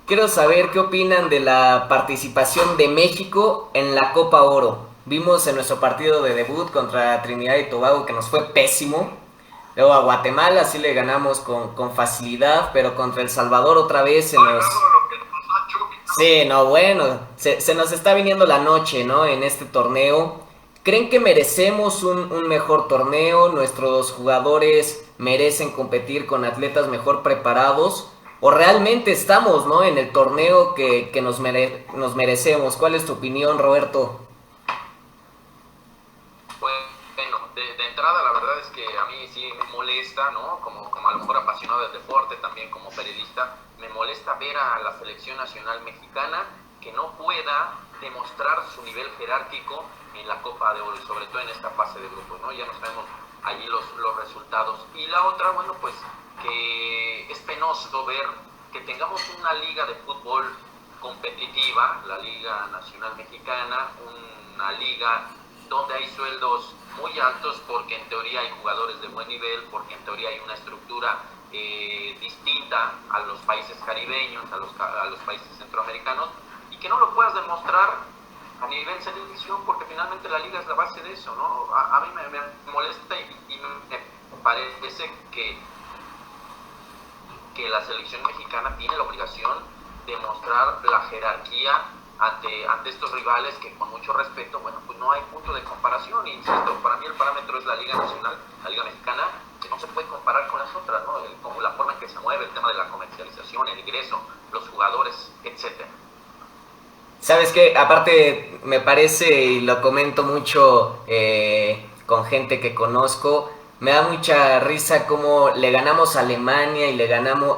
Quiero saber qué opinan de la participación de México en la Copa Oro. Vimos en nuestro partido de debut contra Trinidad y Tobago que nos fue pésimo. Luego a Guatemala sí le ganamos con facilidad, pero contra El Salvador otra vez se nos... Sí, no, bueno, se nos está viniendo la noche, ¿no? En este torneo. ¿Creen que merecemos un mejor torneo? ¿Nuestros jugadores merecen competir con atletas mejor preparados? ¿O realmente estamos, ¿no? En el torneo que nos merecemos? ¿Cuál es tu opinión, Roberto? Bueno, de entrada la verdad es que a mí sí me molesta, ¿no? Como a lo mejor apasionado del deporte, también como periodista, me molesta ver a la selección nacional mexicana que no pueda demostrar su nivel jerárquico en la Copa de Oro y sobre todo en esta fase de grupos, ¿no? Ya no sabemos allí los resultados. Y la otra, bueno, pues que es penoso ver que tengamos una liga de fútbol competitiva, la Liga Nacional Mexicana, una liga donde hay sueldos muy altos porque en teoría hay jugadores de buen nivel, porque en teoría hay una estructura distinta a los países caribeños, a los países centroamericanos, y que no lo puedas demostrar a nivel selección, porque finalmente la liga es la base de eso, ¿no? A mí me molesta y me parece que la selección mexicana tiene la obligación de mostrar la jerarquía ante estos rivales que, con mucho respeto, bueno, pues no hay punto de comparación. Insisto, para mí el parámetro es la Liga Nacional, la Liga Mexicana, que no se puede comparar con las otras, ¿no? Como la forma en que se mueve, el tema de la comercialización, el ingreso, los jugadores, etcétera. ¿Sabes qué? Aparte, me parece, y lo comento mucho con gente que conozco, me da mucha risa cómo le ganamos a Alemania y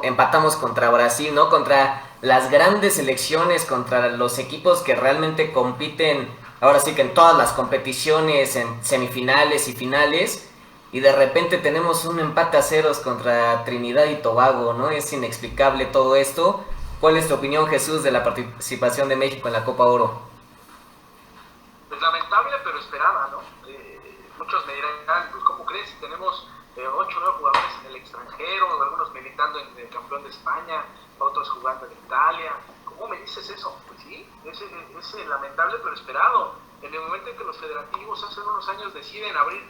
empatamos contra Brasil, ¿no? Contra las grandes selecciones, contra los equipos que realmente compiten, ahora sí que en todas las competiciones, en semifinales y finales, y de repente tenemos un empate a ceros contra Trinidad y Tobago, ¿no? Es inexplicable todo esto. ¿Cuál es tu opinión, Jesús, de la participación de México en la Copa Oro? Pues lamentable, pero esperada, ¿no? Muchos me dirán, pues ¿cómo crees? Si tenemos 8 o 9 jugadores en el extranjero, algunos militando en el campeón de España, otros jugando en Italia. ¿Cómo me dices eso? Pues sí, es lamentable, pero esperado. En el momento en que los federativos hace unos años deciden abrir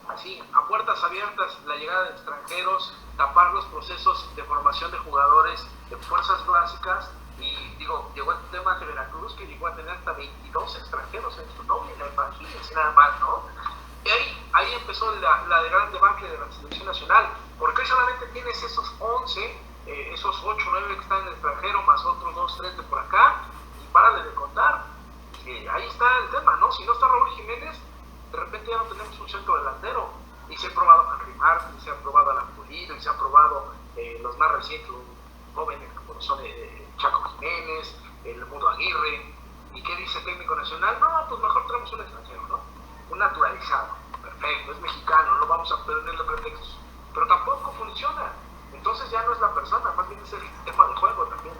así, a puertas abiertas, la llegada de extranjeros, tapar los procesos de formación de jugadores de fuerzas básicas, y digo, llegó el tema de Veracruz, que llegó a tener hasta 22 extranjeros en su nómina, imagínense nada más, ¿no? Y ahí empezó la gran debacle de la selección nacional, porque hoy solamente tienes esos 11, esos 8 o 9 que están en el extranjero, más otros 2, 3 de por acá, y párale de contar. Ahí está el tema, ¿no? Si no está Raúl Jiménez, de repente ya no tenemos un centro delantero, y se ha probado a Henry Martin, se ha probado a Lampulido, y se ha probado los más recientes, los jóvenes como son Chaco Jiménez, el Mudo Aguirre. ¿Y qué dice el técnico nacional? No, pues mejor traemos un extranjero, ¿no? Un naturalizado, perfecto, es mexicano, no vamos a ponerle pretextos, pero tampoco funciona. Entonces ya no es la persona, más bien es el tema del juego también,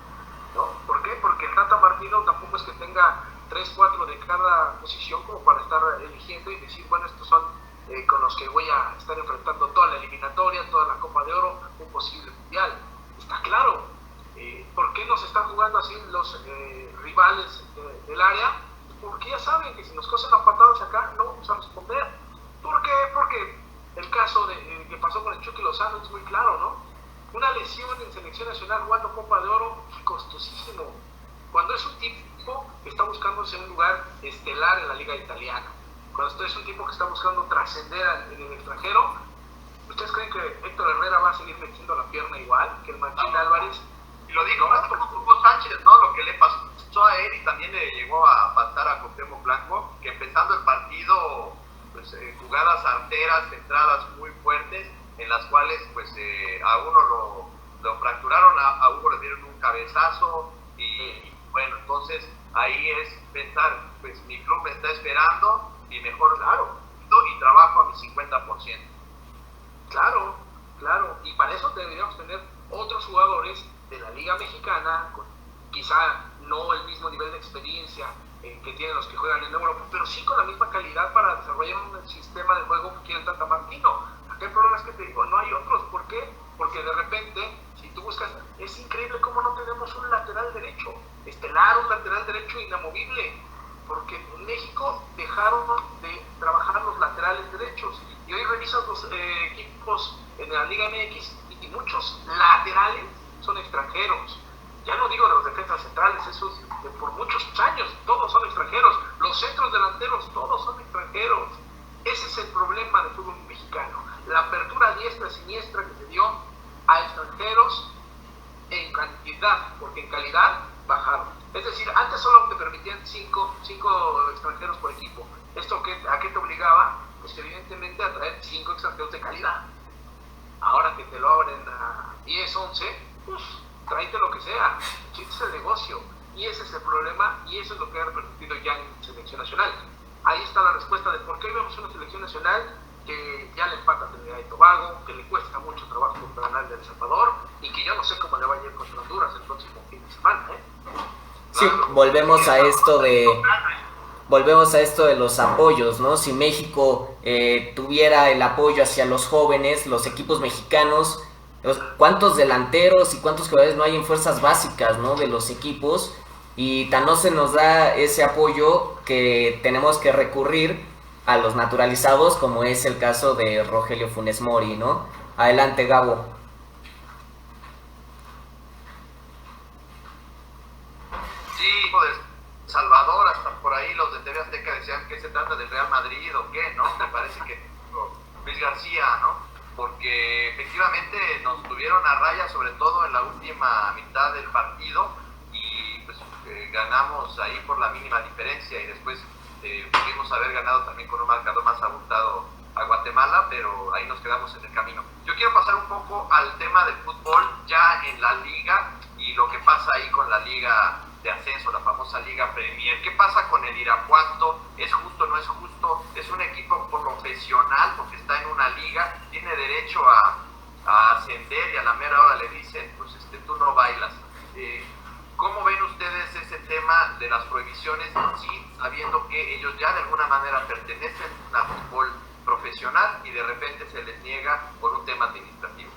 ¿no? ¿Por qué? Porque el Tata Martino tampoco es que tenga 3, 4 de cada posición como para estar eligiendo y decir, bueno, estos son con los que voy a estar enfrentando toda la eliminatoria, toda la Copa de Oro, un posible mundial. Está claro. ¿Por qué nos están jugando así los rivales del área? Porque ya saben que si nos cosen a patadas acá, no vamos a responder. ¿Por qué? Porque el caso que pasó con el Chucky Lozano es muy claro, ¿no? Una lesión en selección nacional jugando Copa de Oro, costosísimo. Cuando es un tipo que está buscándose un lugar estelar en la liga italiana, cuando es un tipo que está buscando trascender en el extranjero, ¿ustedes creen que Héctor Herrera va a seguir metiendo la pierna igual que el Machín Álvarez? Y lo digo más como Hugo Sánchez, ¿no? Lo que le pasó a él, y también le llegó a pasar a Cuauhtémoc Blanco, que empezando el partido, pues jugadas arteras, entradas muy fuertes, en las cuales pues a uno lo fracturaron, a Hugo le dieron un cabezazo, y bueno, entonces ahí es pensar, pues mi club me está esperando, y mejor claro, y trabajo a mi 50%. Claro, y para eso deberíamos tener otros jugadores de la Liga Mexicana, con quizá no el mismo nivel de experiencia que tienen los que juegan en Europa, pero sí con la misma calidad para desarrollar un sistema de juego que quiere el Tata Martino. Acá el problema es que te digo, no hay otros. ¿Por qué? Porque de repente, si tú buscas, es increíble cómo no tenemos un lateral derecho estelar, un lateral derecho inamovible, porque en México dejaron de trabajar los laterales derechos, y hoy revisas los equipos en la Liga MX y muchos laterales son extranjeros. Ya no digo de los defensas centrales, esos por muchos años todos son extranjeros. Los centros delanteros todos son extranjeros. Ese es el problema del fútbol mexicano, la apertura diestra y siniestra que se dio a extranjeros en cantidad, porque en calidad bajaron. Es decir, antes solo te permitían 5 extranjeros por equipo. ¿Esto a qué te obligaba? Pues evidentemente a traer 5 extranjeros de calidad. Ahora que te lo abren a 10, 11, pues tráete lo que sea, chiste el negocio. Y ese es el problema, y eso es lo que ha repercutido ya en selección nacional. Ahí está la respuesta de por qué vemos una selección nacional que ya le empata a Trinidad y Tobago, que le cuesta mucho trabajo ganar de El Salvador, y que yo no sé cómo le va a ir contra Honduras el próximo fin de semana. Sí, volvemos a esto de los apoyos, ¿no? Si México tuviera el apoyo hacia los jóvenes, los equipos mexicanos, cuántos delanteros y cuántos jugadores no hay en fuerzas básicas, ¿no? De los equipos, y tan no se nos da ese apoyo que tenemos que recurrir a los naturalizados, como es el caso de Rogelio Funes Mori, ¿no? Adelante, Gabo. Sí, de Salvador, hasta por ahí los de TV Azteca decían que se trata del Real Madrid o qué, ¿no? Me parece que Luis García, ¿no? Porque efectivamente nos tuvieron a raya, sobre todo en la última mitad del partido, y pues ganamos ahí por la mínima diferencia, y después pudimos haber ganado también con un marcador más abultado a Guatemala, pero ahí nos quedamos en el camino. Yo quiero pasar un poco al tema del fútbol ya en la liga y lo que pasa ahí con la liga de ascenso, la famosa Liga Premier. ¿Qué pasa con el Irapuato? ¿Es justo, no es justo? ¿Es un equipo profesional porque está en una liga? ¿Tiene derecho a ascender y a la mera hora le dicen, pues tú no bailas? ¿Cómo ven ustedes ese tema de las prohibiciones, sí, sabiendo que ellos ya de alguna manera pertenecen a fútbol profesional y de repente se les niega por un tema administrativo?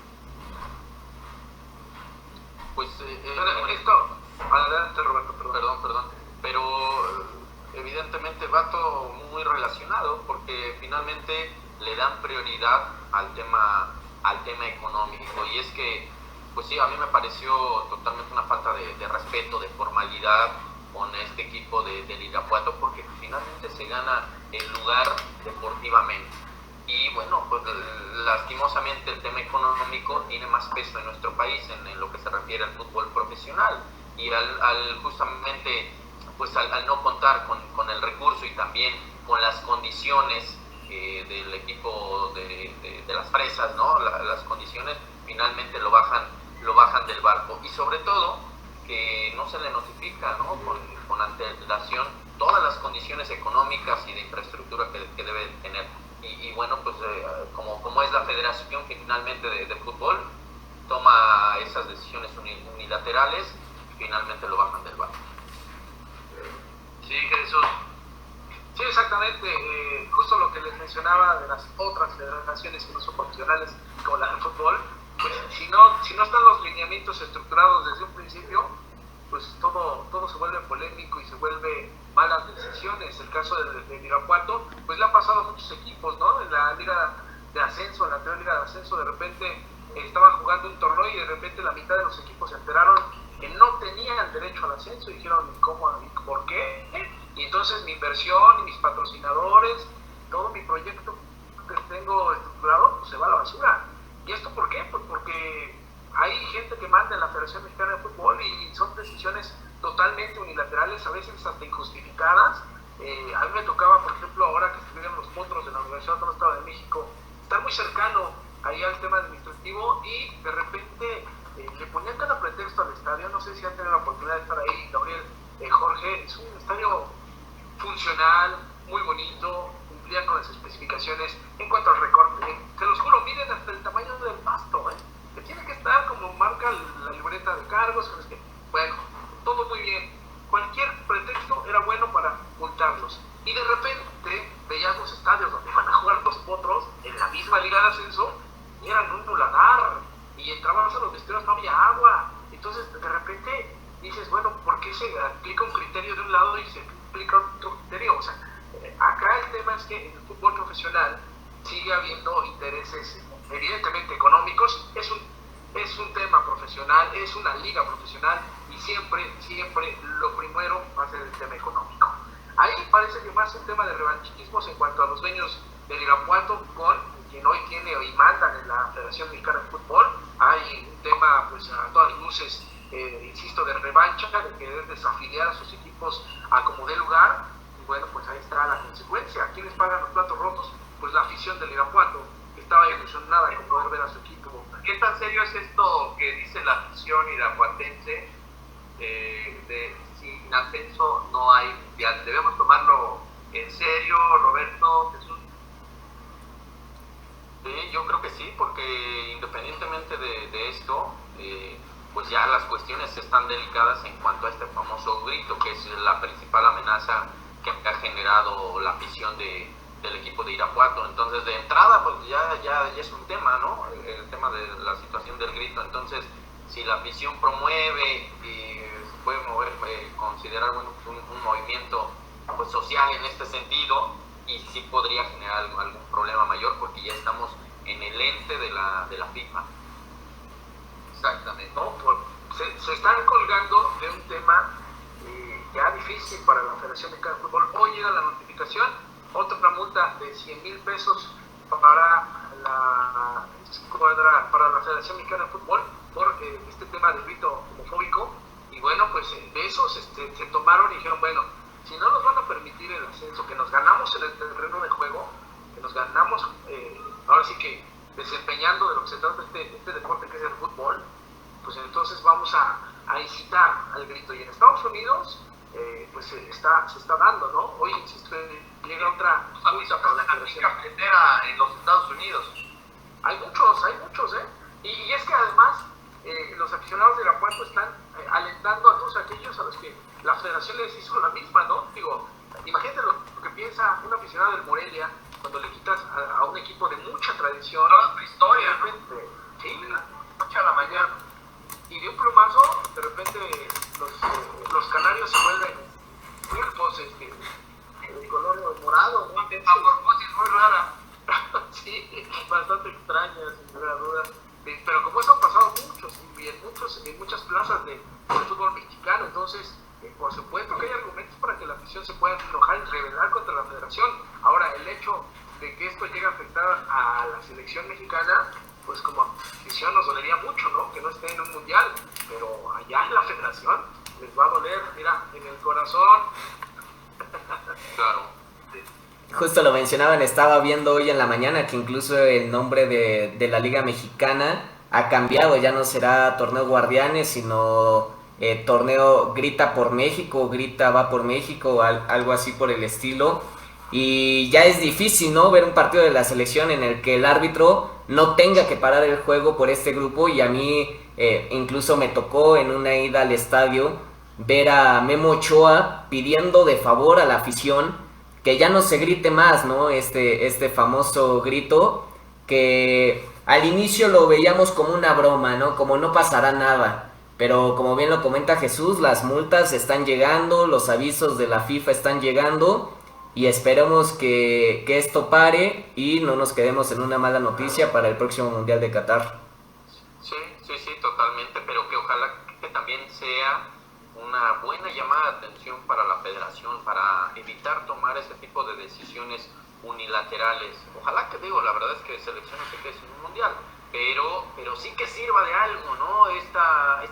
Pues esto, adelante Roberto, perdón, pero evidentemente va todo muy relacionado, porque finalmente le dan prioridad al tema económico, y es que pues sí, a mí me pareció totalmente una falta de respeto, de formalidad con este equipo del Irapuato, porque finalmente se gana el lugar deportivamente. Y bueno, pues lastimosamente el tema económico tiene más peso en nuestro país en lo que se refiere al fútbol profesional, y justamente pues al no contar con el recurso y también con las condiciones del equipo de las presas, ¿no? Las condiciones finalmente lo bajan del barco, y sobre todo que no se le notifica, ¿no? con antelación todas las condiciones económicas y de infraestructura que debe tener. Y bueno, pues como es la federación que finalmente de fútbol toma esas decisiones unilaterales, finalmente lo bajan del barco. Sí, Jesús. Sí, exactamente. Justo lo que les mencionaba de las otras federaciones que no son profesionales, como la del fútbol, pues si no están los lineamientos estructurados desde un principio, pues todo se vuelve polémico y se vuelve malas decisiones. El caso del Irapuato, pues le ha pasado a muchos equipos, ¿no? En la liga de ascenso, en la anterior liga de ascenso, de repente estaban jugando un torneo y de repente la mitad de los equipos se enteraron que no tenían derecho al ascenso, y dijeron, ¿cómo? ¿Por qué? Y entonces mi inversión y mis patrocinadores, todo mi proyecto que tengo estructurado, pues se va a la basura. ¿Y esto por qué? Pues porque hay gente que manda en la Federación Mexicana de Fútbol y son decisiones totalmente unilaterales, a veces hasta injustificadas. A mí me tocaba, por ejemplo, ahora que estuvieron los potros de la Universidad Autónoma del Estado de México, estar muy cercano ahí al tema administrativo, y de repente le ponían cada pretexto al estadio. No sé si han tenido la oportunidad de estar ahí, Gabriel, Jorge. Es un estadio funcional, muy bonito, cumplía con las especificaciones en cuanto al recorte. Se los juro, miren hasta el tamaño del pasto, que tiene que estar como marca la libreta de cargos. Bueno, todo muy bien. Cualquier pretexto era bueno para multarlos. Y de repente veíamos estadios donde iban a jugar los potros en la misma liga de ascenso, y eran un muladar, y entrabas a los vestidores, no había agua. Entonces de repente dices, bueno, ¿por qué se aplica un criterio de un lado y se aplica otro criterio? O sea, acá el tema es que en el fútbol profesional sigue habiendo intereses evidentemente económicos. Es un tema profesional, es una liga profesional, y siempre lo primero va a ser el tema económico. Ahí parece que más un tema de revanchismos en cuanto a los dueños del Irapuato con quien hoy tiene y mandan en la Federación Mexicana de Fútbol. Hay un tema, pues a todas luces, insisto, de revancha, de querer desafiliar a sus equipos a como dé lugar. Y bueno, pues ahí está la consecuencia. ¿Quiénes pagan los platos rotos? Pues la afición del Irapuato, que estaba ilusionada con poder ver a su equipo. ¿Qué tan serio es esto que dice la afición irapuatense? Si pues ya las cuestiones están delicadas en cuanto a este famoso grito, que es la principal amenaza que ha generado la afición del equipo de Irapuato. Entonces, de entrada, pues ya es un tema, ¿no? El tema de la situación del grito. Entonces, si la afición promueve y se puede considerar un movimiento pues, social en este sentido, y sí podría generar algún problema mayor, porque ya estamos en el ente de la FIFA. Exactamente, ¿no? Se están colgando de un tema ya difícil para la Federación Mexicana de Fútbol. Hoy llega la notificación, otra multa de 100,000 pesos para la Federación Mexicana de Fútbol por este tema del grito homofóbico. Y bueno, pues de esos se tomaron y dijeron, bueno, si no nos van a permitir el ascenso, que nos ganamos en el terreno de juego, que nos ganamos, ahora sí que desempeñando de lo que se trata este deporte que es el fútbol, pues entonces vamos a incitar al grito. Y en Estados Unidos, pues se está dando, ¿no? Hoy, insisto, llega otra multa para la Federación. En los Estados Unidos. Hay muchos, ¿eh? Y es que además los aficionados de Irapuato están alentando a todos aquellos a los que la Federación les hizo la misma, ¿no? Digo, imagínate lo que piensa un aficionado del Morelia cuando le quitas a un equipo de mucha tradición. Toda tu historia, de repente, ¿no? Sí, Noche a la mañana. y de un plumazo, de repente los canarios se vuelven pulpos, de color morado, ¿no? Metamorfosis muy rara. Sí, bastante extraña, sin lugar a dudas. Pero como eso ha pasado en muchas plazas del fútbol mexicano, entonces, por supuesto que hay argumentos para que la afición se pueda enojar y rebelar contra la federación. Ahora, el hecho de que esto llegue a afectar a la selección mexicana, pues como afición nos dolería mucho, ¿no? Que no esté en un mundial, pero allá en la federación les va a doler, mira, en el corazón. Claro. Justo lo mencionaban, estaba viendo hoy en la mañana que incluso el nombre de la Liga Mexicana ha cambiado, ya no será Torneo Guardianes, sino Torneo Grita por México, Grita va por México, algo así por el estilo. Y ya es difícil, ¿no? Ver un partido de la selección en el que el árbitro no tenga que parar el juego por este grupo. Y a mí incluso me tocó en una ida al estadio ver a Memo Ochoa pidiendo de favor a la afición que ya no se grite más, ¿no? Este famoso grito que al inicio lo veíamos como una broma, ¿no? Como no pasará nada. Pero como bien lo comenta Jesús, las multas están llegando, los avisos de la FIFA están llegando. Y esperemos que esto pare y no nos quedemos en una mala noticia para el próximo Mundial de Qatar. Sí, totalmente, pero que ojalá que también sea una buena llamada de atención para la federación, para evitar tomar ese tipo de decisiones unilaterales. Ojalá que, la verdad es que selección no se quede sin un mundial, pero sí que sirva de algo, ¿no? Esta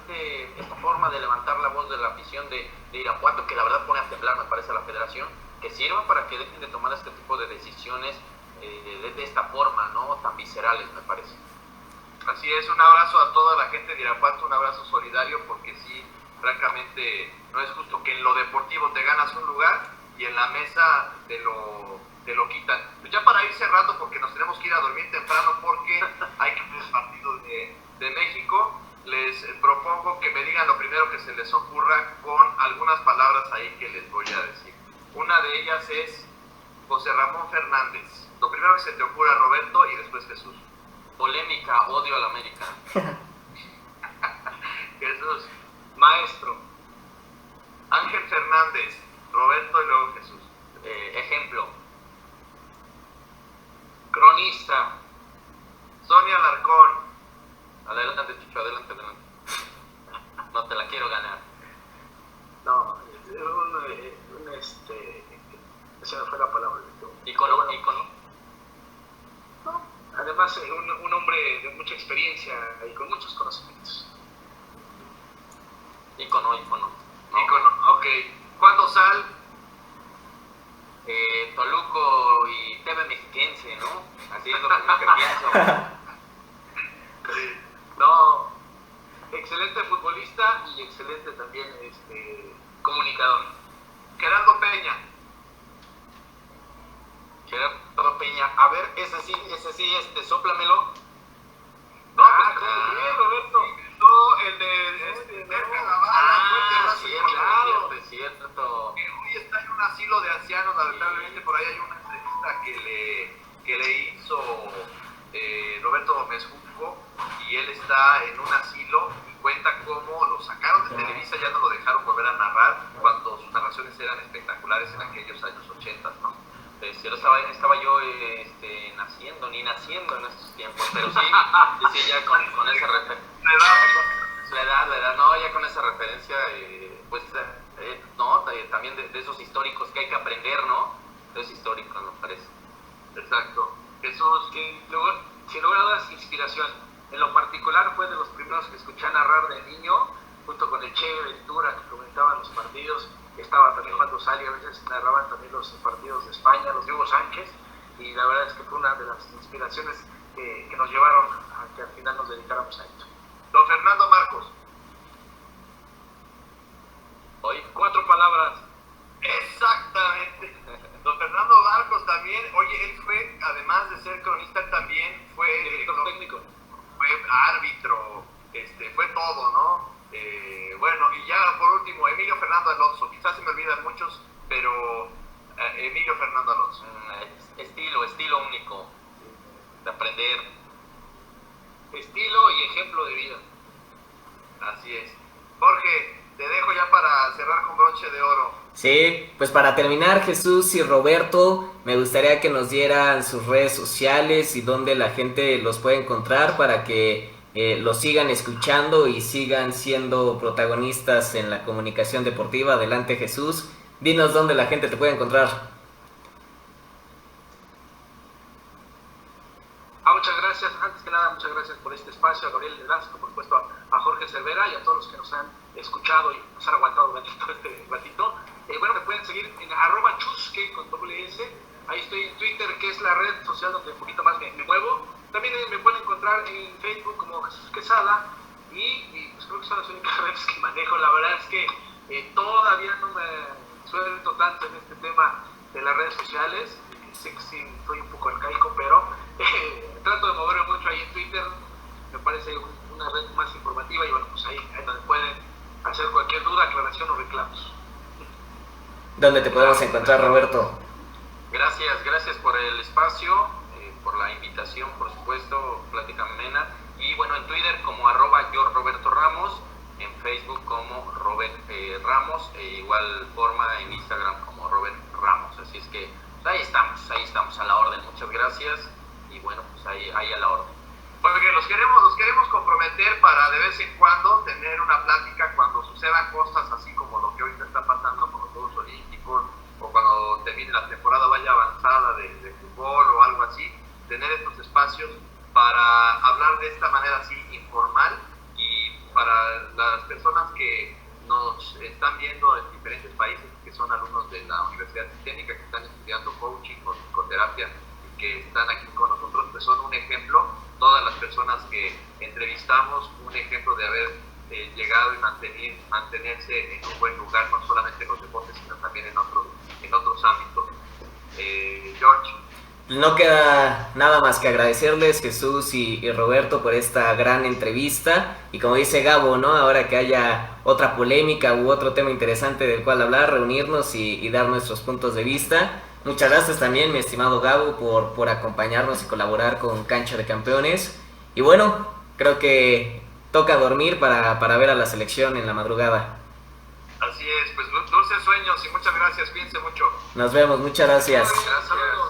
forma de levantar la voz de la afición de Irapuato, que la verdad pone a temblar, me parece, a la federación, que sirva para que dejen de tomar este tipo de decisiones de esta forma, ¿no? Tan viscerales, me parece. Así es, un abrazo a toda la gente de Irapuato, un abrazo solidario, porque sí, francamente, no es justo que en lo deportivo te ganas un lugar y en la mesa te lo quitan. Pues ya para ir cerrando, porque nos tenemos que ir a dormir temprano, porque hay que ver el partido de México, les propongo que me digan lo primero que se les ocurra con algunas palabras ahí que les voy a decir. Una de ellas es José Ramón Fernández. Lo primero que se te ocurra, Roberto, y después Jesús. Polémica, odio a la América. Jesús. Maestro. Ángel Fernández. Roberto y luego Jesús. Ejemplo. Cronista. Sonia Alarcón. Adelante, Chicho, adelante. No te la quiero ganar. No, se me fue la palabra. Ícono. No, además, un hombre de mucha experiencia y con muchos conocimientos. Ícono. Ícono, ok. ¿Cuándo sal? Toluco y TV Mexiquense, ¿no? Así es lo que pienso. No, excelente futbolista y excelente también comunicador. Gerardo Peña. Gerardo Peña, a ver, ese sí, sóplamelo. No, Bien, Roberto. el de Es cierto. Que hoy está en un asilo de ancianos, lamentablemente. Por ahí hay una entrevista que le hizo Roberto Gómez Junco, y él está en un asilo y cuenta cómo lo sacaron de Televisa, ya no lo dejaron volver a narrar cuando sus narraciones eran espectaculares en aquellos años 80, ¿no? Estaba yo ni naciendo en estos tiempos, pero sí, ya con esa referencia. La edad, no, ya con esa referencia, también de esos históricos que hay que aprender, ¿no? De esos históricos, me parece. Exacto. Jesús, que sin lugar a dudas, inspiración. En lo particular fue de los primeros que escuché narrar de niño, junto con el Che Ventura, que comentaban los partidos. Estaba también Juan Rosali, a veces narraban también los partidos de España, los Diego Sánchez, y la verdad es que fue una de las inspiraciones que nos llevaron a que al final nos dedicáramos a esto. Don Fernando Marcos. Hoy, 4 palabras. Exactamente. Don Fernando Marcos también, oye, él fue, además de ser cronista, también fue Director técnico. Fue árbitro, fue todo, ¿no? Bueno, y ya por último, Emilio Fernando Alonso. Quizás se me olvidan muchos, pero Emilio Fernando Alonso. Estilo único de aprender. Estilo y ejemplo de vida. Así es. Jorge, te dejo ya para cerrar con broche de oro. Sí, pues para terminar, Jesús y Roberto, me gustaría que nos dieran sus redes sociales y dónde la gente los puede encontrar para que los sigan escuchando y sigan siendo protagonistas en la comunicación deportiva. Adelante, Jesús, dinos dónde la gente te puede encontrar. Muchas gracias. Antes que nada, muchas gracias por este espacio, a Gabriel Velasco, por supuesto a Jorge Cervera y a todos los que nos han escuchado y nos han aguantado durante todo este ratito. Bueno, me pueden seguir en @chusque con doble S. Ahí estoy en Twitter, que es la red social donde un poquito más me muevo. También me pueden encontrar en Facebook como Jesús Quesada, y pues creo que son las únicas redes que manejo. La verdad es que todavía no me suelto tanto en este tema de las redes sociales. Sé que sí, estoy un poco arcaico, pero trato de moverme mucho ahí en Twitter. Me parece una red más informativa, y bueno, pues ahí donde pueden hacer cualquier duda, aclaración o reclamos. ¿Dónde te podemos encontrar, Roberto? Gracias por el espacio, por la invitación, por supuesto, plática amena. Y bueno, en Twitter como @YoRobertoRamos, en Facebook como Robert Ramos, igual forma en Instagram como Robert Ramos. Así es que ahí estamos a la orden. Muchas gracias, y bueno, pues ahí a la orden. Porque los queremos comprometer para de vez en cuando tener una plática cuando sucedan cosas así como lo que ahorita está pasando con los Juegos Olímpicos, o cuando termine la temporada vaya avanzada de fútbol o algo así, tener estos espacios para hablar de esta manera así informal, y para las personas que nos están viendo en diferentes países, que son alumnos de la Universidad Sistémica, que están estudiando coaching o psicoterapia, y que están aquí con nosotros, pues son un ejemplo. Todas las personas que entrevistamos, un ejemplo de haber llegado y mantenerse en un buen lugar, no solamente en los deportes, sino también en otros ámbitos. George. No queda nada más que agradecerles, Jesús y Roberto, por esta gran entrevista. Y como dice Gabo, ¿no? Ahora que haya otra polémica u otro tema interesante del cual hablar, reunirnos y dar nuestros puntos de vista. Muchas gracias también, mi estimado Gabo, por acompañarnos y colaborar con Cancha de Campeones. Y bueno, creo que toca dormir para ver a la selección en la madrugada. Así es, pues dulces sueños y muchas gracias, cuídense mucho. Nos vemos, muchas gracias. Gracias.